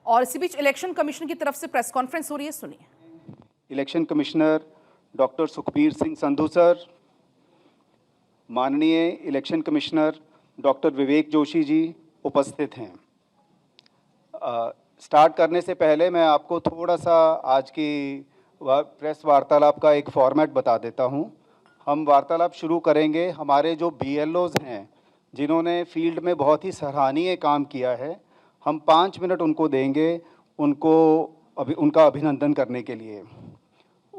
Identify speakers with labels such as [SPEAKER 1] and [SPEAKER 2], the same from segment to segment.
[SPEAKER 1] और इसी बीच election commission की तरफ से प्रेस कॉन्फ्रेंस हो रही है, सुनिए।
[SPEAKER 2] Election commissioner doctor Sukhbir Singh Sandhu sir, माननीय election commissioner doctor Vivek Joshi ji उपस्थित हैं। स्टार्ट करने से पहले मैं आपको थोड़ा सा आज की प्रेस वार्तालाप का एक फॉर्मेट बता देता हूं। हम वार्तालाप शुरू करेंगे, हमारे जो BLOs हैं जिन्होंने फील्ड में बहुत ही सराहनीय काम किया है, हम 5 मिनट उनको देंगे, उनका अभिनंदन करने के लिए।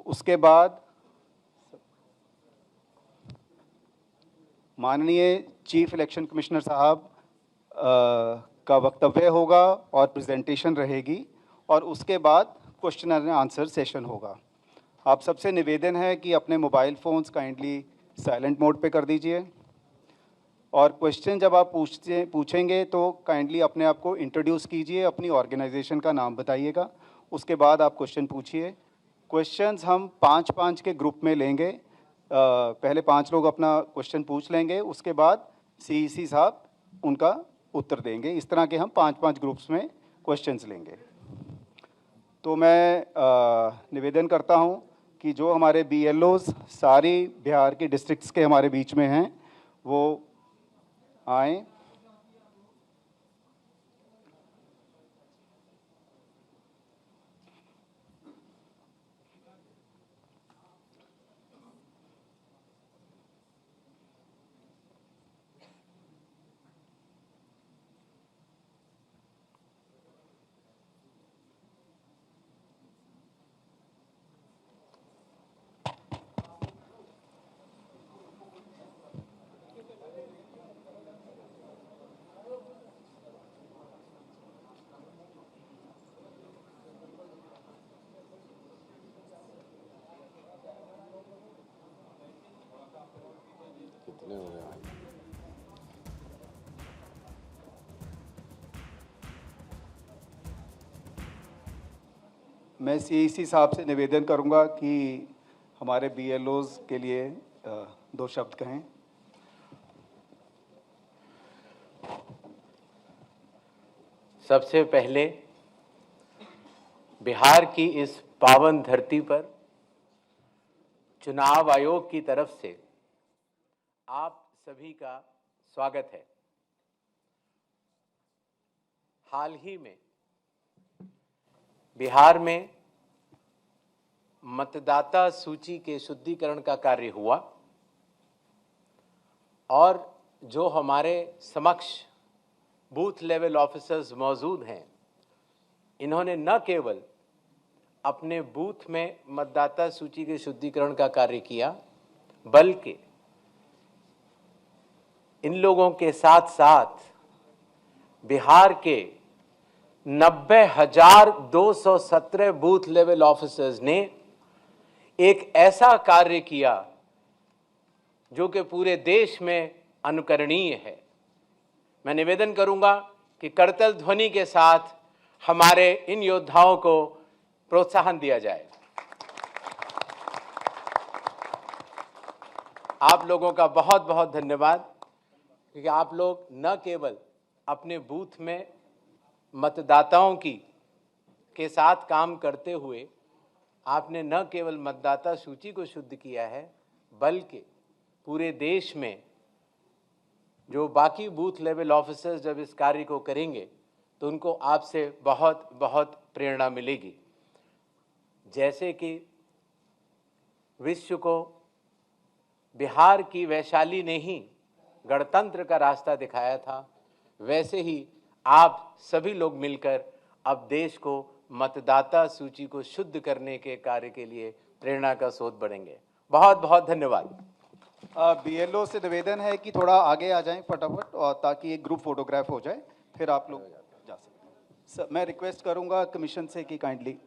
[SPEAKER 2] उसके बाद माननीय चीफ इलेक्शन कमिश्नर साहब का वक्तव्य होगा और प्रेजेंटेशन रहेगी, और उसके बाद क्वेश्चन एंड आंसर सेशन होगा। आप सबसे निवेदन है कि अपने mobile phones kindly silent mode पे कर दीजिए, और क्वेश्चन जब आप पूछेंगे तो काइंडली अपने आप को इंट्रोड्यूस कीजिए, अपनी ऑर्गेनाइजेशन का नाम बताइएगा, उसके बाद आप क्वेश्चन पूछिए। क्वेश्चंस हम 5-5 के ग्रुप में लेंगे। पहले 5 लोग अपना क्वेश्चन पूछ लेंगे, उसके बाद CEC साहब उनका उत्तर देंगे। इस तरह के हम 5-5 ग्रुप्स में क्वेश्चंस लेंगे। तो मैं निवेदन करता हूं कि जो हमारे BLOs सारी बिहार की डिस्ट्रिक्ट्स के हमारे बीच में हैं वो आएँ। मैं CEC साहब से निवेदन करूंगा कि हमारे BLOs के लिए 2 शब्द कहें।
[SPEAKER 3] सबसे पहले बिहार की इस पावन धरती पर चुनाव आयोग की तरफ से आप सभी का स्वागत है। हाल ही में बिहार में मतदाता सूची के शुद्धिकरण का कार्य हुआ, और जो हमारे समक्ष बूथ लेवल ऑफिसर्स मौजूद हैं, इन्होंने न केवल अपने बूथ में मतदाता सूची के शुद्धिकरण का कार्य किया, बल्कि इन लोगों के साथ साथ बिहार के 90,217 बूथ लेवल ऑफिसर्स ने एक ऐसा कार्य किया जो कि पूरे देश में अनुकरणीय है। मैं निवेदन करूंगा कि करतल ध्वनि के साथ हमारे इन योद्धाओं को प्रोत्साहन दिया जाए। आप लोगों का बहुत बहुत धन्यवाद, क्योंकि आप लोग न केवल अपने बूथ में मतदाताओं के साथ काम करते हुए आपने न केवल मतदाता सूची को शुद्ध किया है, बल्कि पूरे देश में जो बाकी बूथ लेवल ऑफिसर्स जब इस कार्य को करेंगे तो उनको आपसे बहुत बहुत प्रेरणा मिलेगी। जैसे कि विश्व को बिहार की वैशाली ने ही गणतंत्र का रास्ता दिखाया था, वैसे ही आप सभी लोग मिलकर अब देश को मतदाता सूची को शुद्ध करने के कार्य के लिए प्रेरणा का स्रोत बढ़ेंगे। बहुत बहुत धन्यवाद।
[SPEAKER 2] BLO से निवेदन है कि थोड़ा आगे आ जाएं फटाफट, और ताकि एक ग्रुप फोटोग्राफ हो जाए, फिर आप लोग जा सकते हैं। मैं रिक्वेस्ट करूंगा कमीशन से कि काइंडली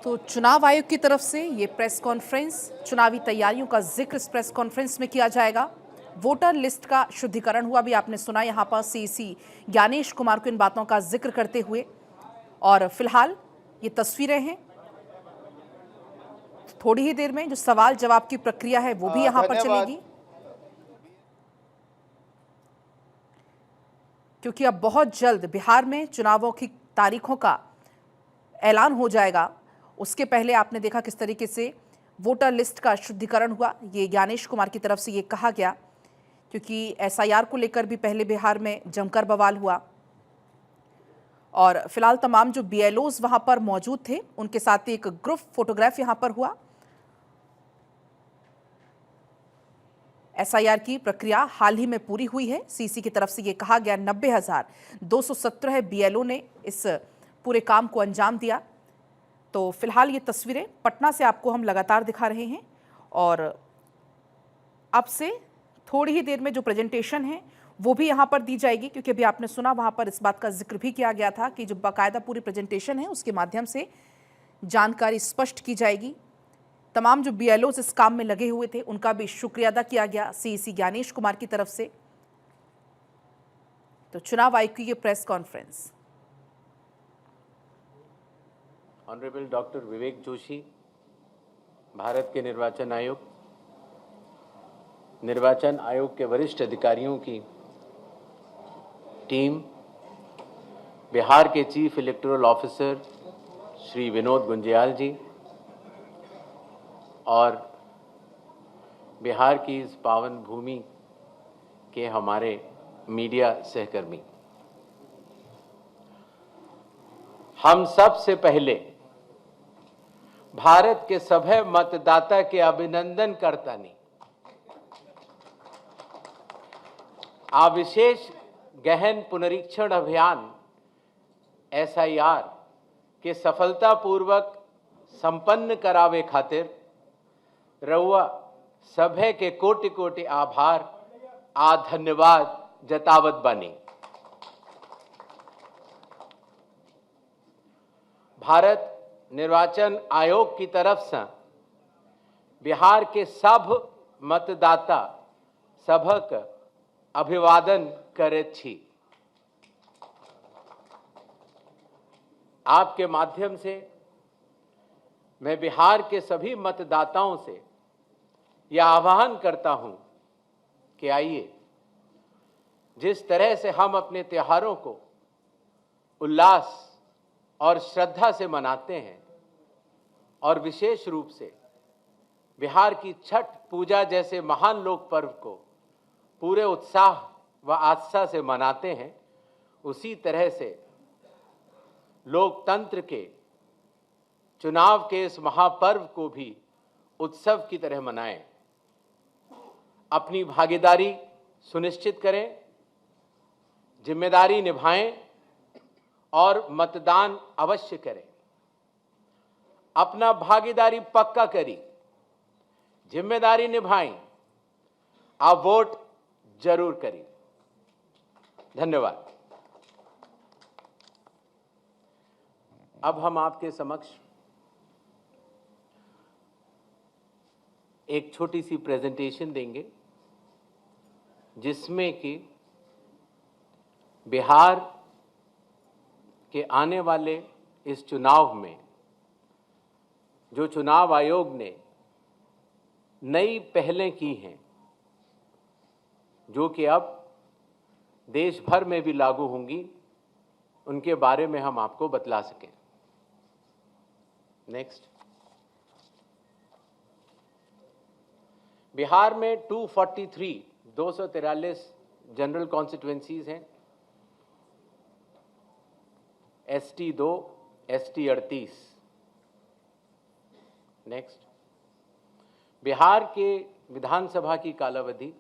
[SPEAKER 1] तो चुनाव आयोग की तरफ से ये प्रेस कॉन्फ्रेंस, चुनावी तैयारियों का जिक्र इस प्रेस कॉन्फ्रेंस में किया जाएगा। वोटर लिस्ट का शुद्धिकरण हुआ। भी आपने सुना यहाँ पर सीसी ज्ञानेश कुमार को इन बातों का जिक्र करते हुए। और फिलहाल ये तस्वीरें हैं। थोड़ी ही देर में जो सवाल जवाब की प्रक्रिया है वो भी यहाँ पर चलेगी, क्योंकि अब बहुत जल्द बिहार में चुनावों की तारीखों का ऐलान हो जाएगा। उसके पहले आपने देखा किस तरीके से वोटर लिस्ट का शुद्धिकरण हुआ। ये ज्ञानेश कुमार की तरफ से ये कहा गया, क्योंकि एसआईआर को लेकर भी पहले बिहार में जमकर बवाल हुआ। और फिलहाल तमाम जो बीएलओज वहां पर मौजूद थे उनके साथ एक ग्रुप फोटोग्राफ यहां पर हुआ। एसआईआर की प्रक्रिया हाल ही में पूरी हुई है। सीसी की तरफ से यह कहा गया 90,217 बीएलओ ने इस पूरे काम को अंजाम दिया। तो फिलहाल ये तस्वीरें पटना से आपको हम लगातार दिखा रहे हैं। और अब से थोड़ी ही देर में जो प्रेजेंटेशन है वो भी यहाँ पर दी जाएगी, क्योंकि अभी आपने सुना वहाँ पर इस बात का जिक्र भी किया गया था कि जो बाकायदा पूरी प्रेजेंटेशन है उसके माध्यम से जानकारी स्पष्ट की जाएगी। तमाम जो बीएलओज इस काम में लगे हुए थे उनका भी शुक्रिया अदा किया गया सीसी ज्ञानेश कुमार की तरफ से। तो चुनाव आयोग की ये press conference.
[SPEAKER 3] Honourable doctor Vivek Joshi, Bharat के निर्वाचन आयोग के वरिष्ठ अधिकारियों की टीम, बिहार के chief electoral officer Shri Vinod Gunjiyal ji और बिहार की इस पावन भूमि के हमारे मीडिया सहकर्मी, हम सबसे पहले भारत के सभे मतदाता के अभिनंदन करतानी आ विशेष गहन पुनरीक्षण अभियान एसआईआर के सफलतापूर्वक संपन्न करावे खातिर रउआ सभे के कोटि कोटि आभार आ धन्यवाद जतावत बानी। भारत निर्वाचन आयोग की तरफ से बिहार के सब मतदाता सभक अभिवादन करैत छी। आपके माध्यम से मैं बिहार के सभी मतदाताओं से यह आह्वान करता हूं कि आइए, जिस तरह से हम अपने त्योहारों को उल्लास और श्रद्धा से मनाते हैं और विशेष रूप से बिहार की छठ पूजा जैसे महान लोक पर्व को पूरे उत्साह व आस्था से मनाते हैं, उसी तरह से लोकतंत्र के चुनाव के इस महापर्व को भी उत्सव की तरह मनाएं। अपनी भागीदारी सुनिश्चित करें, जिम्मेदारी निभाएं और मतदान अवश्य करें। अपना भागीदारी पक्का करी, जिम्मेदारी निभाएं, आप वोट जरूर करें। धन्यवाद। अब हम आपके समक्ष एक छोटी सी प्रेजेंटेशन देंगे, जिसमें कि बिहार के आने वाले इस चुनाव में जो चुनाव आयोग ने नई पहलें की हैं, जो कि अब देश भर में भी लागू होंगी, उनके बारे में हम आपको बतला सकें। नेक्स्ट। बिहार में 243 जनरल कॉन्स्टिट्यूएंसीज हैं, एसटी 2, एसटी 38। नेक्स्ट। बिहार के विधानसभा की कालावधि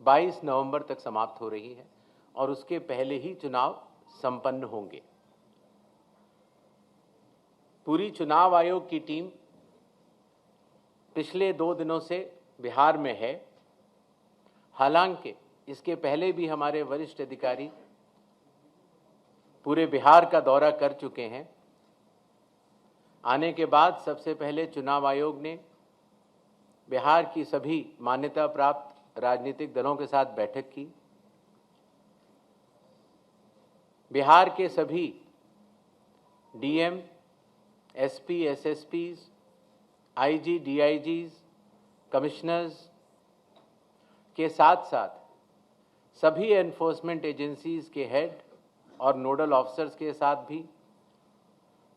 [SPEAKER 3] 22 नवंबर तक समाप्त हो रही है और उसके पहले ही चुनाव संपन्न होंगे। पूरी चुनाव आयोग की टीम पिछले 2 दिनों से बिहार में है। हालांकि इसके पहले भी हमारे वरिष्ठ अधिकारी पूरे बिहार का दौरा कर चुके हैं। आने के बाद सबसे पहले चुनाव आयोग ने बिहार की सभी मान्यता प्राप्त राजनीतिक दलों के साथ बैठक की। बिहार के सभी डीएम, एसपी, एसएसपीज, आईजी, डीआईजीज, कमिश्नर्स के साथ साथ सभी एनफोर्समेंट एजेंसीज के हेड और नोडल ऑफिसर्स के साथ भी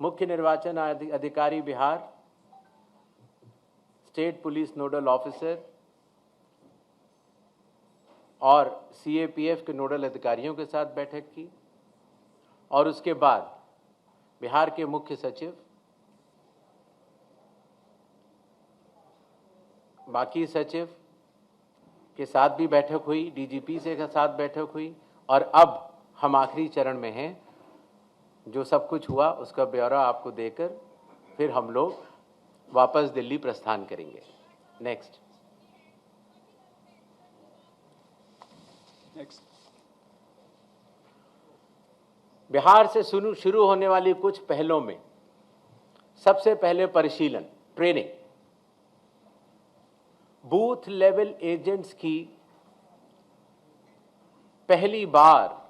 [SPEAKER 3] मुख्य निर्वाचन अधिकारी Bihar, state police nodal officer और सीएपीएफ के नोडल अधिकारियों के साथ बैठक की और उसके बाद बिहार के मुख्य सचिव, बाकी सचिव के साथ भी बैठक हुई, डीजीपी से के साथ बैठक हुई और अब हम आखिरी चरण में हैं। जो सब कुछ हुआ उसका ब्यौरा आपको देकर फिर हम लोग वापस दिल्ली प्रस्थान करेंगे। नेक्स्ट। बिहार से शुरू होने वाली कुछ पहलों में सबसे पहले परिशीलन, ट्रेनिंग। बूथ लेवल एजेंट्स की पहली बार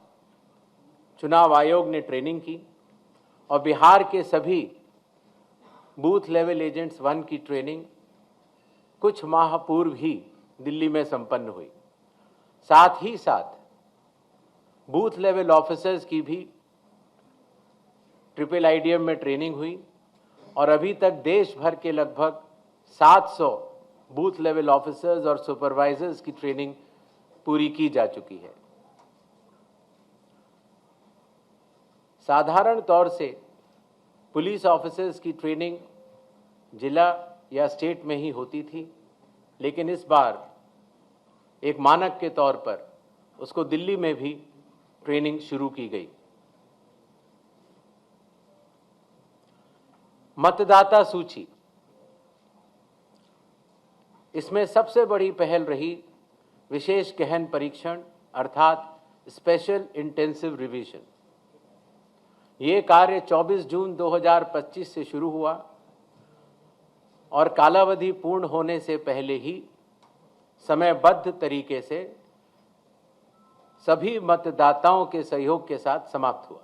[SPEAKER 3] चुनाव आयोग ने ट्रेनिंग की और बिहार के सभी बूथ लेवल एजेंट्स 1 की ट्रेनिंग कुछ माह पूर्व ही दिल्ली में संपन्न हुई। साथ ही साथ बूथ लेवल ऑफिसर्स की भी ट्रिपल आईडीएम में ट्रेनिंग हुई और अभी तक देश भर के लगभग 700 बूथ लेवल ऑफिसर्स और सुपरवाइजर्स की ट्रेनिंग पूरी की जा चुकी है। साधारण तौर से पुलिस ऑफिसर्स की ट्रेनिंग जिला या स्टेट में ही होती थी, लेकिन इस बार एक मानक के तौर पर उसको दिल्ली में भी ट्रेनिंग शुरू की गई। मतदाता सूची, इसमें सबसे बड़ी पहल रही विशेष गहन परीक्षण अर्थात स्पेशल इंटेंसिव रिवीजन। ये कार्य 24 जून 2025 से शुरू हुआ और कालावधि पूर्ण होने से पहले ही समयबद्ध तरीके से सभी मतदाताओं के सहयोग के साथ समाप्त हुआ।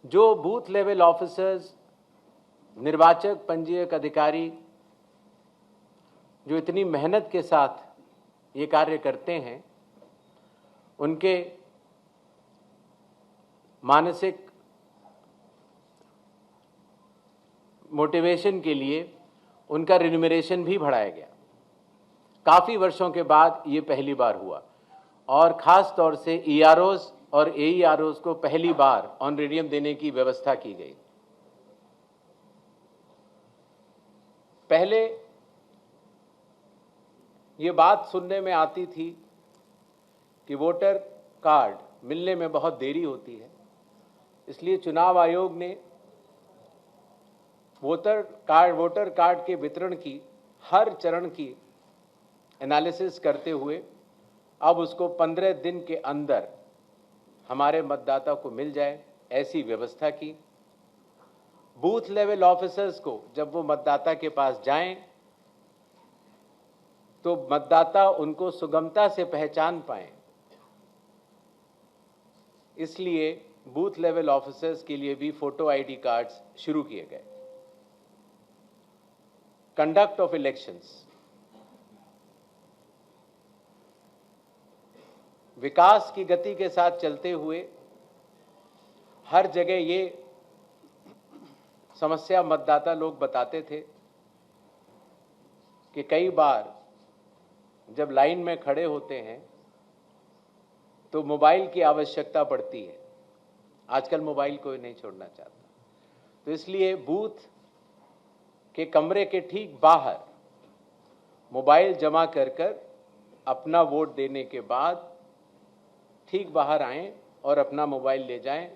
[SPEAKER 3] जो बूथ लेवल ऑफिसर्स, निर्वाचक पंजीयक अधिकारी जो इतनी मेहनत के साथ ये कार्य करते हैं, उनके मानसिक मोटिवेशन के लिए उनका रिन्यूमरेशन भी बढ़ाया गया। काफ़ी वर्षों के बाद ये पहली बार हुआ और ख़ास तौर से ईआरओज और एईआरओज को पहली बार ऑनरेरियम देने की व्यवस्था की गई। पहले ये बात सुनने में आती थी कि वोटर कार्ड मिलने में बहुत देरी होती है, इसलिए चुनाव आयोग ने वोटर कार्ड के वितरण की हर चरण की एनालिसिस करते हुए अब उसको 15 दिन के अंदर हमारे मतदाता को मिल जाए, ऐसी व्यवस्था की। बूथ लेवल ऑफिसर्स को जब वो मतदाता के पास जाएं तो मतदाता उनको सुगमता से पहचान पाएं, इसलिए बूथ लेवल ऑफिसर्स के लिए भी फोटो आईडी कार्ड्स शुरू किए गए। कंडक्ट ऑफ इलेक्शंस, विकास की गति के साथ चलते हुए हर जगह ये समस्या मतदाता लोग बताते थे कि कई बार जब लाइन में खड़े होते हैं तो मोबाइल की आवश्यकता पड़ती है। आजकल मोबाइल कोई नहीं छोड़ना चाहता, तो इसलिए बूथ के कमरे के ठीक बाहर मोबाइल जमा कर अपना वोट देने के बाद ठीक बाहर आएं और अपना मोबाइल ले जाएं।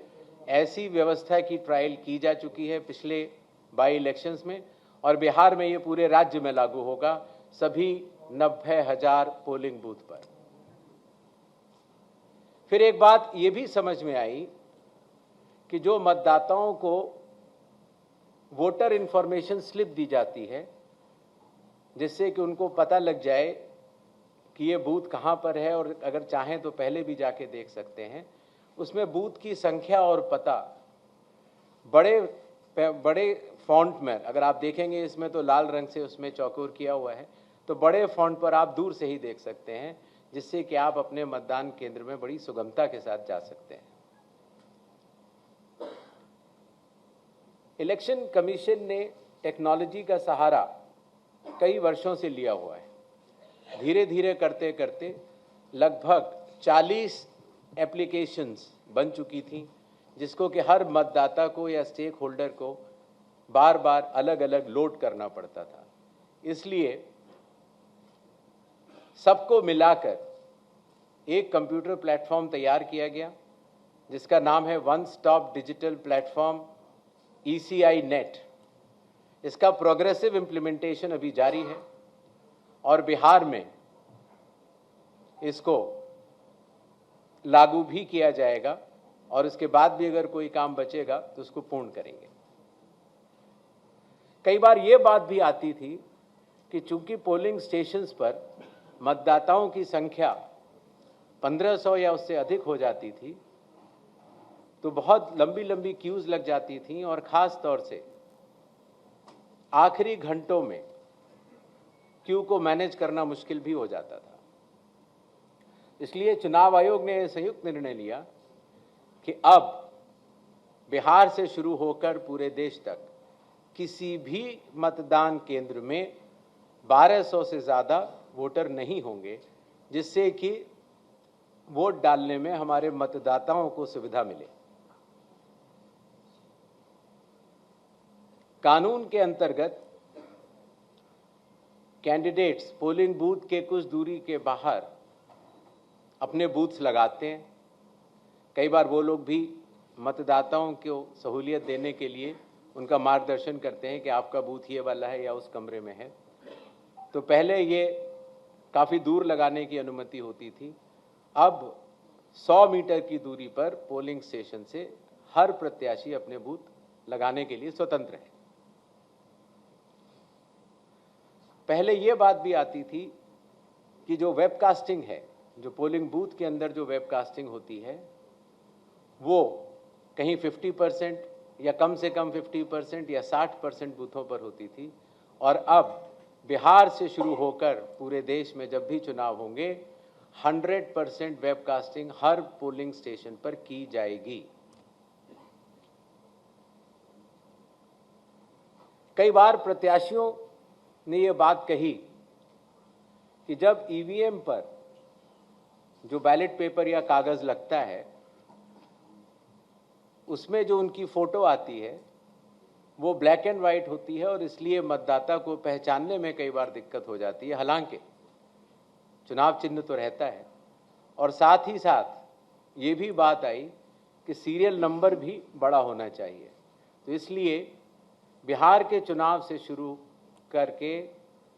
[SPEAKER 3] ऐसी व्यवस्था की ट्रायल की जा चुकी है पिछले बाई इलेक्शंस में और बिहार में ये पूरे राज्य में लागू होगा, सभी 90,000 पोलिंग बूथ पर। फिर एक बात ये भी समझ में आई कि जो मतदाताओं को वोटर इंफॉर्मेशन स्लिप दी जाती है जिससे कि उनको पता लग जाए कि ये बूथ कहाँ पर है, और अगर चाहें तो पहले भी जाके देख सकते हैं। उसमें बूथ की संख्या और पता बड़े फॉन्ट में, अगर आप देखेंगे इसमें तो लाल रंग से उसमें चौकोर किया हुआ है, तो बड़े फॉन्ट पर आप दूर से ही देख सकते हैं, जिससे कि आप अपने मतदान केंद्र में बड़ी सुगमता के साथ जा सकते हैं। इलेक्शन कमीशन ने टेक्नोलॉजी का सहारा कई वर्षों से लिया हुआ है। धीरे धीरे करते करते लगभग 40 एप्लीकेशंस बन चुकी थी, जिसको कि हर मतदाता को या स्टेक होल्डर को बार बार अलग अलग लोड करना पड़ता था। इसलिए सबको मिलाकर एक कंप्यूटर प्लेटफॉर्म तैयार किया गया, जिसका नाम है one stop digital platform ECI net. इसका प्रोग्रेसिव इम्प्लीमेंटेशन अभी जारी है और बिहार में इसको लागू भी किया जाएगा, और इसके बाद भी अगर कोई काम बचेगा तो उसको पूर्ण करेंगे। कई बार ये बात भी आती थी कि चूंकि पोलिंग स्टेशंस पर मतदाताओं की संख्या 1500 या उससे अधिक हो जाती थी, तो बहुत लंबी लंबी क्यूज लग जाती थी, और ख़ास तौर से आखिरी घंटों में क्यू को मैनेज करना मुश्किल भी हो जाता था। इसलिए चुनाव आयोग ने संयुक्त निर्णय लिया कि अब बिहार से शुरू होकर पूरे देश तक किसी भी मतदान केंद्र में 1200 से ज़्यादा वोटर नहीं होंगे, जिससे कि वोट डालने में हमारे मतदाताओं को सुविधा मिले। कानून के अंतर्गत कैंडिडेट्स पोलिंग बूथ के कुछ दूरी के बाहर अपने बूथ्स लगाते हैं। कई बार वो लोग भी मतदाताओं को सहूलियत देने के लिए उनका मार्गदर्शन करते हैं कि आपका बूथ ये वाला है या उस कमरे में है। तो पहले ये काफ़ी दूर लगाने की अनुमति होती थी, अब 100 मीटर की दूरी पर पोलिंग स्टेशन से हर प्रत्याशी अपने बूथ लगाने के लिए स्वतंत्र है। पहले ये बात भी आती थी कि जो वेबकास्टिंग है, जो पोलिंग बूथ के अंदर जो वेबकास्टिंग होती है, वो कहीं 50% या कम से कम 50% या 60% बूथों पर होती थी, और अब बिहार से शुरू होकर पूरे देश में जब भी चुनाव होंगे 100% वेबकास्टिंग हर पोलिंग स्टेशन पर की जाएगी। कई बार प्रत्याशियों ने ये बात कही कि जब ईवीएम पर जो बैलेट पेपर या कागज़ लगता है, उसमें जो उनकी फ़ोटो आती है वो ब्लैक एंड वाइट होती है, और इसलिए मतदाता को पहचानने में कई बार दिक्कत हो जाती है। हालांकि चुनाव चिन्ह तो रहता है, और साथ ही साथ ये भी बात आई कि सीरियल नंबर भी बड़ा होना चाहिए। तो इसलिए बिहार के चुनाव से शुरू करके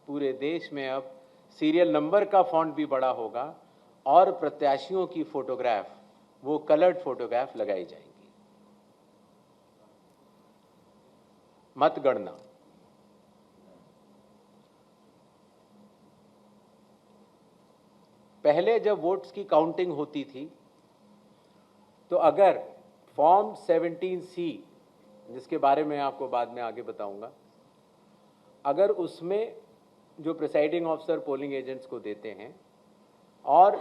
[SPEAKER 3] पूरे देश में अब सीरियल नंबर का फॉन्ट भी बड़ा होगा, और प्रत्याशियों की फ़ोटोग्राफ वो कलर्ड फोटोग्राफ लगाई जाएंगी। मतगणना पहले जब वोट्स की काउंटिंग होती थी, तो अगर फॉर्म 17C, जिसके बारे में आपको बाद में आगे बताऊंगा, अगर उसमें जो प्रिसाइडिंग ऑफिसर पोलिंग एजेंट्स को देते हैं और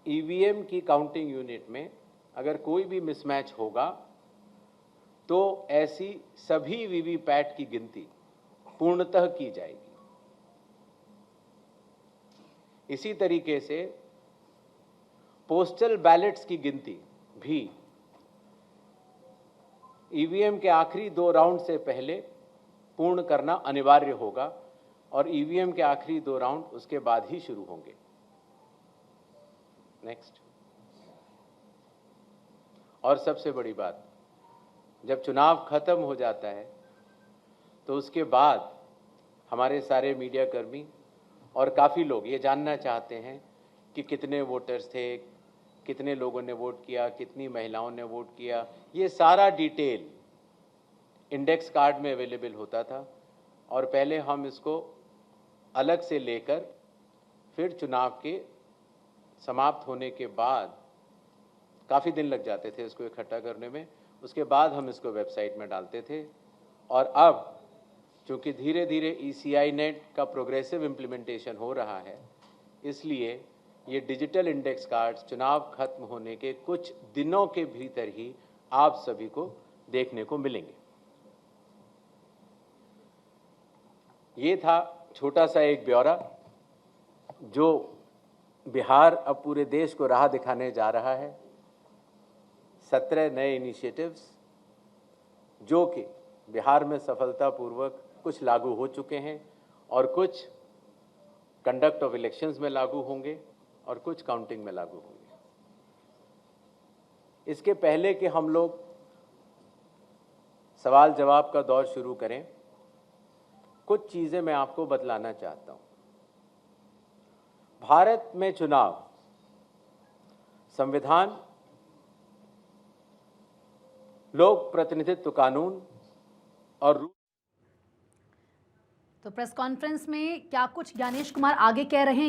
[SPEAKER 3] ईवीएम की काउंटिंग यूनिट में अगर कोई भी मिसमैच होगा, तो ऐसी सभी वीवीपैट की गिनती पूर्णतः की जाएगी। इसी तरीके से पोस्टल बैलेट्स की गिनती भी ईवीएम के आखिरी 2 राउंड से पहले पूर्ण करना अनिवार्य होगा, और ईवीएम के आखिरी 2 राउंड उसके बाद ही शुरू होंगे। नेक्स्ट। और सबसे बड़ी बात, जब चुनाव खत्म हो जाता है तो उसके बाद हमारे सारे मीडिया कर्मी और काफ़ी लोग ये जानना चाहते हैं कि कितने वोटर्स थे, कितने लोगों ने वोट किया, कितनी महिलाओं ने वोट किया। ये सारा डिटेल इंडेक्स कार्ड में अवेलेबल होता था, और पहले हम इसको अलग से लेकर फिर चुनाव के समाप्त होने के बाद काफ़ी दिन लग जाते थे इसको इकट्ठा करने में, उसके बाद हम इसको वेबसाइट में डालते थे। और अब चूँकि धीरे धीरे ECI नेट का प्रोग्रेसिव इम्प्लीमेंटेशन हो रहा है, इसलिए ये डिजिटल इंडेक्स कार्ड्स चुनाव खत्म होने के कुछ दिनों के भीतर ही आप सभी को देखने को मिलेंगे। ये था छोटा सा एक ब्यौरा जो बिहार अब पूरे देश को राह दिखाने जा रहा है। 17 नए इनिशिएटिव्स जो कि बिहार में सफलतापूर्वक कुछ लागू हो चुके हैं और कुछ कंडक्ट ऑफ इलेक्शंस में लागू होंगे और कुछ काउंटिंग में लागू होंगे। इसके पहले कि हम लोग सवाल जवाब का दौर शुरू करें, कुछ चीज़ें मैं आपको बतलाना चाहता हूं। भारत में चुनाव संविधान, लोक प्रतिनिधित्व कानून और
[SPEAKER 4] तो प्रेस कॉन्फ्रेंस में क्या कुछ ज्ञानेश कुमार आगे कह रहे हैं